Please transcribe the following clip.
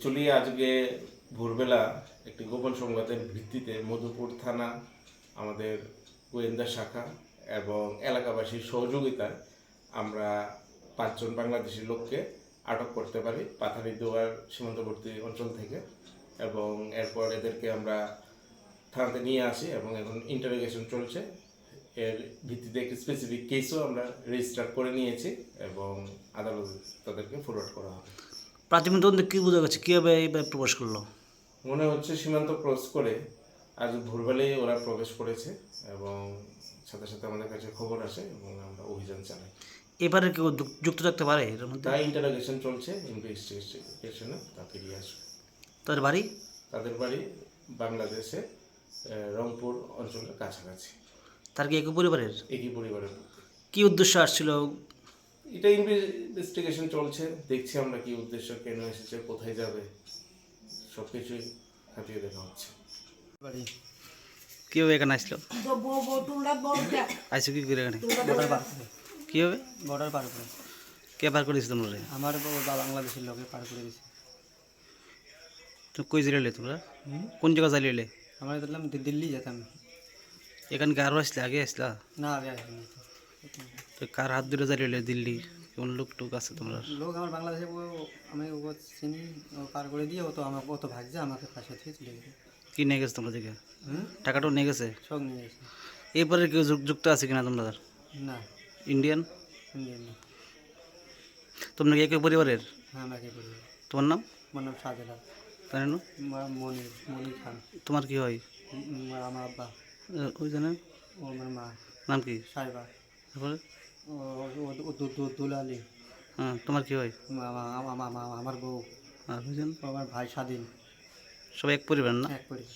Actually আজকে ভোরবেলা একটি গোপন সংবাদের ভিত্তিতে মধুপুর থানা, আমাদের গোয়েন্দা শাখা এবং এলাকাবাসীর সহযোগিতায় আমরা 5 জন বাংলাদেশি লোককে আটক করতে পারি পাথারিদুয়ার সীমান্তবর্তী অঞ্চল থেকে, এবং এরপর এদেরকে আমরা থানাতে নিয়ে আসি এবং এখন ইন্টারোগেশন চলছে। এর ভিত্তিতে একটি স্পেসিফিক কেসও আমরা রেজিস্টার করে নিয়েছি এবং আদালতে তাদেরকে ফরওয়ার্ড করা হবে। প্রাথমিক তদন্তে কী বোঝা গেছে, কীভাবে এইভাবে প্রবেশ করলো? মনে হচ্ছে সীমান্ত ক্রস করে আজ ভোরবেলায় ওরা প্রবেশ করেছে এবং সাথে সাথে আমাদের কাছে খবর আসে এবং আমরা অভিযান চালাই। এবারে কেউ যুক্ত থাকতে পারে এর মধ্যে? তাই ইন্টারোগেশন চলছে, ইনভেস্টিগেশনে তা ফিরিয়ে আসবে। তাদের বাড়ি? তাদের বাড়ি বাংলাদেশে রংপুর অঞ্চলের কাছাকাছি। তার কি একই পরিবারের? একই পরিবারের। কি উদ্দেশ্য আসছিল? এটা ইনভেস্টিগেশন চলছে, দেখছি আমরা কি উদ্দেশ্য, কেন এসেছে, কোথায় যাবে, সব কিছুই খতিয়ে দেখা হচ্ছে। কীভাবে এখানে আসলো? আইসো কি করে এখানে? কীভাবে বর্ডার পার করে? কে পার করেছি তোমরা? আমার বাংলাদেশের লোকে পার করে দিছে। তুমি কই জেলে তোমরা? কোন জায়গা জ্বালিয়ে? আমরা দেখলাম দিল্লি যেতাম। এখানে কি আরও আসলে আগে আসলা? না আগে আসেনি তো কার হাত ধরে জ্বালিয়ে দিল্লি? কোন লোক টুক আছে তোমরা? লোক আমার বাংলাদেশে আমি ও চিনি, ও পার করে দিয়ে ও তো আমার ও তো ভাগছে, আমাকে পাশে থেকে চলে গেছে। কি নিয়ে গেছে তোমরা দিকে? টাকাটাও নিয়ে গেছে? সব নিয়ে গেছে। এরপরে কেউ যুক্ত আছে কিনা তোমরা? না, ইন্ডিয়ান? ইন্ডিয়ান না। তোমরা কি একই পরিবারের? হ্যাঁ, আমরা কি করি? তোমার নাম? আমার নাম শাহজালাল। তাই না? মনির খান। তোমার কি হয়? আমার আব্বা। ওই জানেন? ও আমার মা। নাম কি? সাইবা। তারপরে? ও দুলালি। হ্যাঁ, তোমার কি হয়? আমার বউ। আর ওই জান? ও আমার ভাই স্বাধীন। সবাই এক পরিবার না? এক পরিবার।